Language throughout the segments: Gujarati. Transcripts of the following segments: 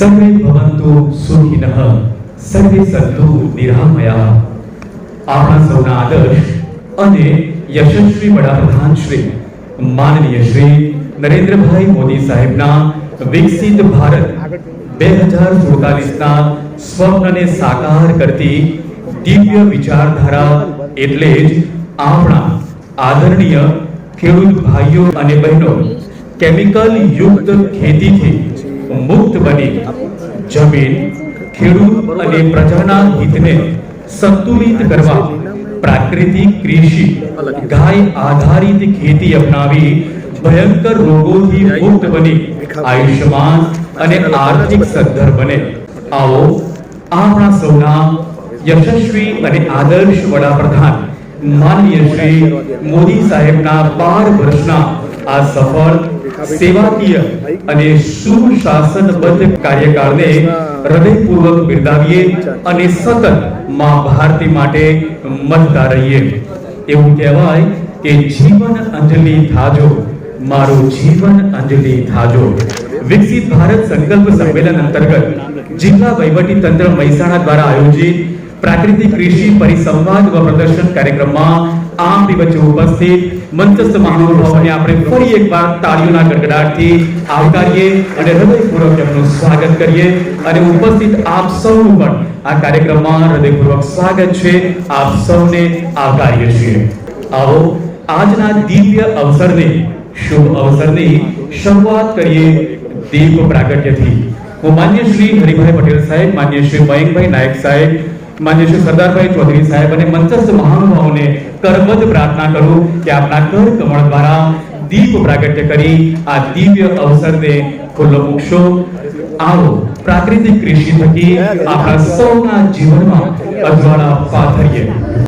सर्वे भवन्तु सुखिनः सर्वे सन्तु निरामया। આપણા સૌના આદર્શ અને યશસ્વી વડાપ્રધાન શ્રી માનનીય શ્રી નરેન્દ્રભાઈ મોદી સાહેબના વિકસિત ભારત 2047ના સ્વપ્નને સાકાર કરતી દિવ્ય વિચારધારા એટલે જ આપણા આદરણીય ખેડૂત ભાઈઓ અને બહેનો કેમિકલ યુક્ત ખેતીથી મુક્ત બની જમીન ખેડૂત અને પ્રજાના હિતને संतुलित करवा प्राकृतिक कृषि गाय आधारित खेती अपनावी भयंकर रोगों थी मुक्त बनी आयुष्मान अने आर्थिक सद्धर बने। आओ आपणा सौना यशस्वी अने आदर्श वडाप्रधान माननीय श्री मोदी साहेबना 12 वर्षना आ सफल सेवाकीय अने सुशासनबद्ध कार्यकाळने हृदयपूर्वक बिरदावीए अने सतत मां भारती माटे मथता रहीए। एवुं कहेवाय के जीवन अंजलि थाजो मारो जीवन अंजलि थाजो। विकसित भारत संकल्प सम्मेलन अंतर्गत जिला वहीवटी तंत्र મહેસાણા द्वारा आयोजित प्राकृतिक कृषि परिसंवाद व प्रदर्शन कार्यक्रम में आपनी वच्चे उपस्थित मंचस्थ महानुभावोने આપણે ફરી એકવાર તાળીઓના ગડગડાટથી આવકારીએ અને હૃદયપૂર્વક એમનું સ્વાગત કરીએ અને ઉપસ્થિત આપ સૌનું પણ આ કાર્યક્રમમાં હૃદયપૂર્વક સ્વાગત છે। આપ સૌને આવકારીએ છીએ। આવો આજના દિવ્ય અવસરને શુભ અવસરની શરૂઆત કરીએ દીપ પ્રાગટ્યથી। હું માન્ય શ્રી હરિભાઈ પટેલ સાહેબ, માન્ય શ્રી મયંકભાઈ નાયક સાહેબ, मान्य श्री सरदारभाई चौधरी साहेब અને મંચસ્થ મહાનુભાવોને કરબદ્ધ પ્રાર્થના કરું કે આપના કર કમળ દ્વારા દીપ પ્રાગટ્ય કરી આ દિવ્ય અવસરને ખુલ્લો મૂકશો। આવો પ્રાકૃતિક કૃષિ થકી આપણા સૌના જીવનમાં અજવાળા પાથરીએ।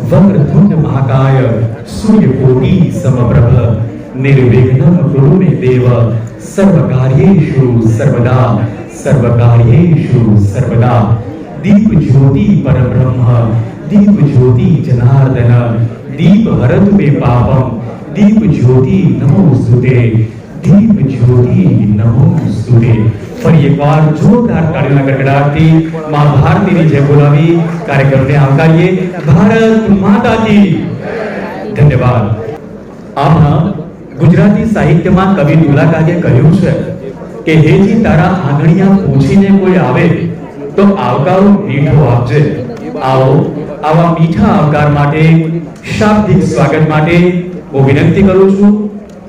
વક્રતુંડ મહાકાય સૂર્યકોટિ સમપ્રભ નિર્વિઘ્नं कुरु मे देव सर्वकार्येषु सर्वदा सर्वकार्येषु सर्वदा। दीप ज्योति परब्रह्म दीप ज्योति जनार्दन दीप हरत मे पापम दीप ज्योति नमोस्तुते दीप ज्योति नमोस्तुते। फरी एक बार जोरदार ताळीओना गड़गड़ाटथी मां भारतीनी जय बोलावी कार्यक्रमने आवकारीए। भारत माता की धन्यवाद। आपणा गुजराती साहित्यमां कवि ढोलाकारे કહ્યું છે કે હેજી તારા આંગણિયા પૂછીને કોઈ આવે तो आवकारो मीठो आपजे। आओ आवा मीठा आवकार माटे शाब्दिक स्वागत माटे वो विनंती करूं छूं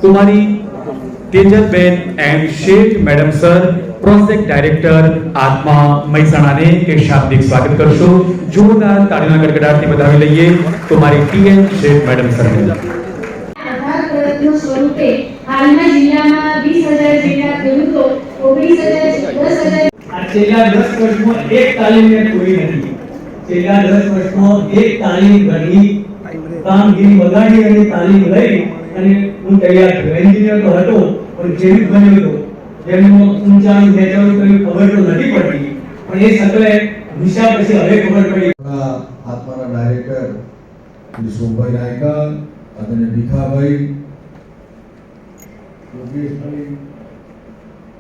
कुमारी तेजलबेन and Sheth madam sir project director आत्मा મહેસાણા ने के शाब्दिक स्वागत करशो। जोरदार ताळीना गड़गड़ाटથી વધાવી લઈએ कुमारी टीएन शेठ मैडम सर ने। સ્વરૂપે હાલના જિલ્લામાં 20000 જેટલા ખેડૂતો 19000 છેલ્લા 10 વર્ષમાં એક તાલીમ મેં પૂરી નથી। છેલ્લા 10 વર્ષમાં એક તાલીમ ઘણી કામગીરી વગાડી અને તાલીમ લઈ અને હું તૈયાર થયો। એન્જિનિયર તો હતો પણ જેવી બન્યો હતો જેમનો ઊંચાઈ નેચાઈ કઈ ખબર તો નથી પડતી પણ એ સકલે દિશા પછી હવે ખબર પડી। આત્માના ડાયરેક્ટર શ્રી સોમભાઈ નાયકા અને ભીખાભાઈ યોગેશભાઈ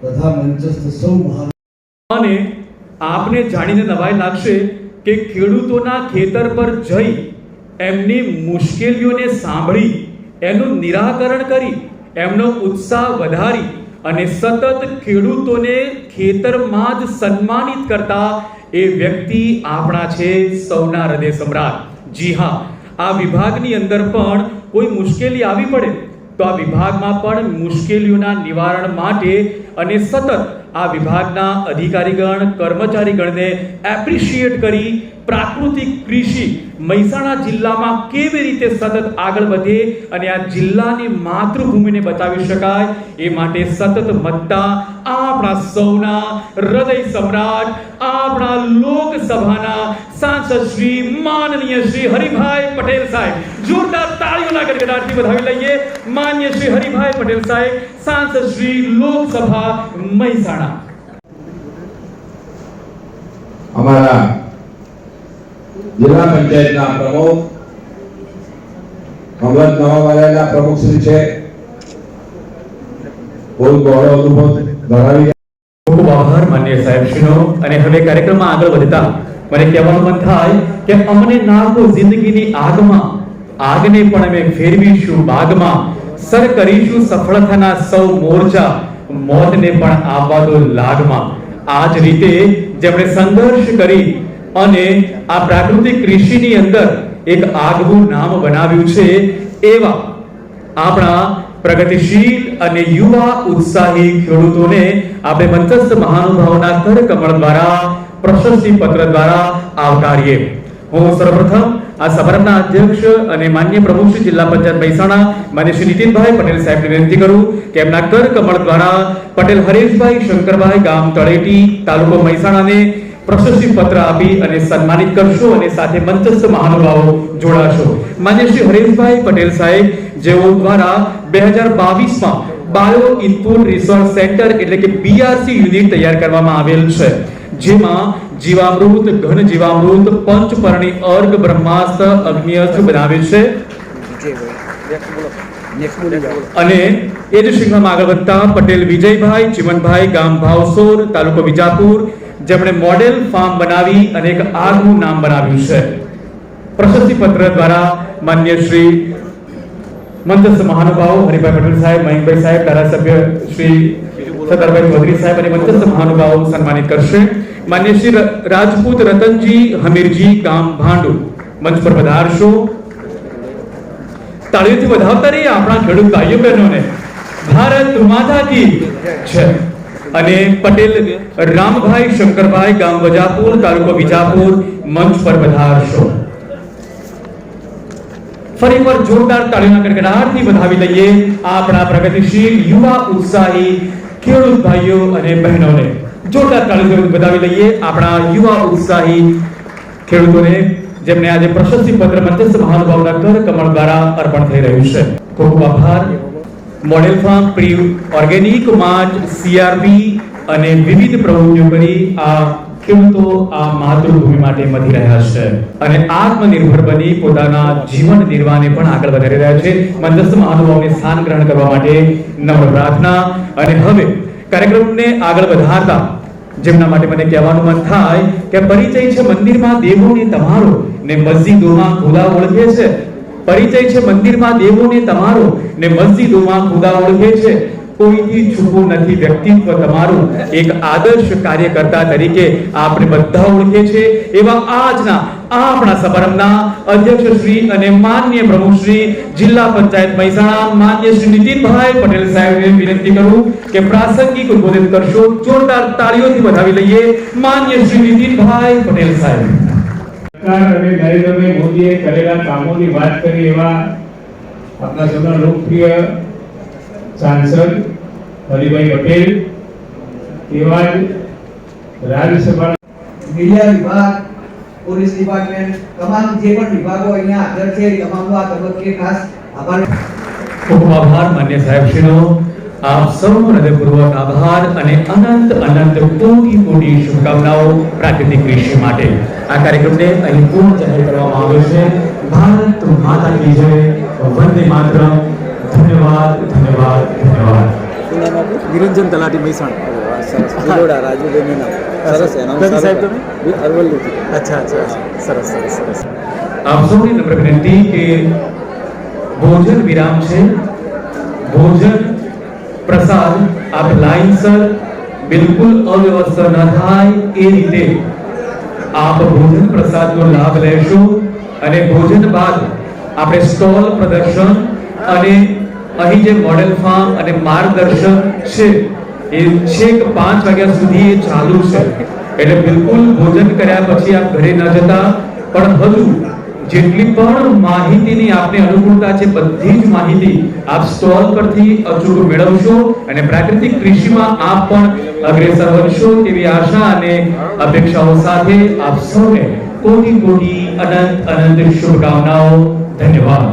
તથા મંચસ્થ સૌ મહાન અને આપને જાણીને નવાઈ લાગશે કે ખેડૂતોના ખેતર પર જઈ એમની મુશ્કેલીઓને સાંભળી એનું નિરાકરણ કરી એમનો ઉત્સાહ વધારી અને સતત ખેડૂતોને ખેતરમાં જ સન્માનિત કરતા એ વ્યક્તિ આપણા છે સૌના હૃદય સમ્રાટ। જી હા, આ વિભાગની અંદર પણ કોઈ મુશ્કેલી આવી પડે તો આ વિભાગમાં પણ મુશ્કેલીઓના નિવારણ માટે અને સતત આ વિભાગના અધિકારીગણ કર્મચારીગણને એપ્રિશિએટ કરી પ્રાકૃતિક કૃષિ મહેસાણા જિલ્લામાં કેવી રીતે સતત આગળ વધે અને આ જિલ્લાની માતૃભૂમિને બચાવી શકાય એ માટે સતત મતતા આપણા સૌના હૃદય સમ્રાટ આપણા લોકસભાના સાંસદ શ્રી માનનીય શ્રી હરિભાઈ પટેલ સાહેબ। જોરદાર તાળીઓના ગડગડાટથી વધાવી લઈએ માન્ય શ્રી હરિભાઈ પટેલ સાહેબ, સાંસદ શ્રી લોકસભા મહેસાણા। हमारा जिला पंचायत प्रमुख अमृत नवावाला प्रमुख श्री है बहुत गौरव अनुभव धरावी। ખૂબ આભાર માન્ય સાહેબશ્રીનો. અને હવે કાર્યક્રમમાં આગળ વધતા મને કહેવાનું મન થાય કે અમને નાખો જિંદગીની આગમાં, આગને પણ અમે ફેરવીશું બાગમાં, સર કરીશું સફળતાના સૌ મોરચા, મોતને પણ આવવા દો લાગમાં. આ જ રીતે જેમણે સંઘર્ષ કરી અને આ પ્રાકૃતિક કૃષિની અંદર એક આગવું નામ બનાવ્યું છે, એવા આપણા પ્રગતિશીલ અને યુવા ઉત્સાહી ખેડૂતોને આપણે મંચસ્થ મહાનુભાવોના કરકમળ દ્વારા પ્રશસ્તિ પત્ર દ્વારા આવકારીએ. હું સર્વપ્રથમ આ સમારંભના અધ્યક્ષ અને માન્ય પ્રમુખ શ્રી જિલ્લા પંચાયત મહેસાણા માન્ય શ્રી નીતિનભાઈ પટેલ સાહેબને વિનંતી કરું કે એમના કરકમળ દ્વારા પટેલ હરેશભાઈ શંકરભાઈ ગામ તળેટી તાલુકો મહેસાણાને પ્રશસ્તિ પત્ર આપી અને સન્માનિત કરશો અને સાથે મંચસ્થ મહાનુભાવો જોડાશો. માન્ય શ્રી હરેશભાઈ પટેલ સાહેબ જેઓ દ્વારા 2022માં બાયો ઇનપુટ રિસોર્સ સેન્ટર એટલે કે બીઆરસી યુનિટ તૈયાર કરવામાં આવેલ છે, જેમાં જીવામૃત, ઘન જીવામૃત, પંચપર્ણી અર્ક, બ્રહ્માસ્ત્ર, અગ્નિઅસ્ત્ર બનાવે છે. અને એ જ શૃંખલામાં આગળ વધતા પટેલ વિજયભાઈ ચિમનભાઈ ગામ ભાવસોર તાલુકો વિજાપુર, જેમણે મોડેલ ફાર્મ બનાવી અને એક આગવું નામ બનાવ્યું છે. પ્રશસ્તિ પત્ર દ્વારા માન્ય શ્રી મંચસ્થ મહાનુભાવો હરિભાઈ પટેલ સાહેબ, મયંકભાઈ સાહેબ, ધારાસભ્ય શ્રી સરદારભાઈ ચૌધરી સાહેબ અને મંચસ્થ મહાનુભાવો સન્માનિત કરશે. માન્ય શ્રી રાજપૂત રતનજી હમીરજી ગામ ભાંડુ મંચ પર પધારશો. તાળીઓથી વધાવતા રહીએ આપણા ખેડૂત ભાઈઓ બહેનોને. ભારત માતા કી જય. અને પટેલ રામભાઈ શંકરભાઈ ગામ વજાપુર તાલુકો વિજાપુર મંચ પર પધારશો. ફરી એકવાર જોરદાર તાળીઓના ગડગડાટથી વધાવી લઈએ આપણા પ્રગતિશીલ યુવા ઉત્સાહી ખેડૂત ભાઈઓ અને બહેનોને. જોરદાર તાળીઓથી વધાવી લઈએ આપણા યુવા ઉત્સાહી ખેડૂતોને, જેમને આજે પ્રશસ્તિ પત્ર મંચસ્થ મહાનુભાવના કરકમળ દ્વારા અર્પણ થઈ રહ્યું છે. ખૂબ ખૂબ આભાર. Model farm, pre organic Mart, CRP અને વિવિધ પ્રવૃત્તિઓ કરી આ ખેડૂતો આ માતૃભૂમિ માટે મથી રહ્યા છે અને આત્મનિર્ભર બની પોતાના જીવન નિર્વાહને પણ આગળ વધારી રહ્યા છે. મંચસ્થ મહાનુભાવોને સ્થાન ગ્રહણ કરવા માટે નમ્ર પ્રાર્થના. અને હવે કાર્યક્રમને આગળ વધારતા જેમના માટે મને કહેવાનું મન થાય કે પરિચય છે મંદિરમાં દેવોને તમારો ને મસ્જિદોમાં ખુદા ઓળખે છે. પરિચય છે મંદિરમાં દેવોને તમારો ને મસ્જિદોમાં ખુદા ઓળખે છે. કોઈથી છૂપું નથી વ્યક્તિત્વ તમારું, એક આદર્શ કાર્યકર્તા તરીકે આપણે બધા ઓળખે છે. એવા આજના આપણા સમારંભના અધ્યક્ષ શ્રી અને માન્ય પ્રમુખ શ્રી જિલ્લા પંચાયત મહેસાણા માન્ય શ્રી નીતિનભાઈ પટેલ સાહેબને વિનંતી કરું કે પ્રાસંગિક ઉદ્બોધન કરશો. જોરદાર તાળીઓથી વધાવી લઈએ માન્ય શ્રી નીતિનભાઈ પટેલ સાહેબ. સરકાર અને નરેન્દ્રભાઈ મોદીએ કરેલા કામોની વાત કરી એવા આપણા સૌના લોકપ્રિય સાંસદ હરિભાઈ પટેલ, એવા જ રાજ્યસભા મીડિયા વિભાગ, પોલીસ ડિપાર્ટમેન્ટ, તમામ જે પણ વિભાગો અહીંયા હાજર છે એ તમામનો આ તબક્કે ખાસ આભાર. ખૂબ આભાર માન્ય સાહેબશ્રીનો. આપ સૌનો હૃદયપૂર્વક આભાર અને અનંત અનંત કોટી કોટી શુભકામનાઓ પ્રાકૃતિક કૃષિ માટે. આ કાર્યક્રમને અહીં પૂર્ણ જાહેર કરવામાં આવ્યો છે. ભારત માતા કી જય, વંદે માતરમ. ધન્યવાદ ધન્યવાદ ધન્યવાદ. નિરંજન તલાટી મહેસાણા. સરસ. બરોડા રાજુભાઈનું નામ સરસ. એનાઉન્સ સાહેબ તમે અરવલ્લીથી. અચ્છા અચ્છા સરસ સરસ સરસ. આપ સૌને નમ્ર વિનંતી કે ભોજન વિરામ છે. ભોજન પ્રસાદ આપ લાઈનસર બિલકુલ અવ્યવસ્થા ન થાય એ રીતે આપ ભોજન પ્રસાદનો લાભ લેશો. અને ભોજન બાદ આપણે સ્ટોલ પ્રદર્શન અને અહીં જે મોડેલ ફાર્મ અને માર્ગદર્શન છે એ છેક 5 વાગ્યા સુધી એ ચાલુ છે. એટલે બિલકુલ ભોજન કર્યા પછી આપ ઘરે ન જતા, પણ હજુ જેટલી પણ માહિતીની આપને અનુકૂળતા છે બધી જ માહિતી આપ સ્ટોલ પરથી અચૂક મેળવશો અને પ્રાકૃતિક કૃષિમાં આપ પણ અગ્રેસર બનશો તેવી આશા અને અપેક્ષાઓ સાથે આપ સૌને કોટી કોટી અનંત અનંત શુભકામનાઓ. ધન્યવાદ.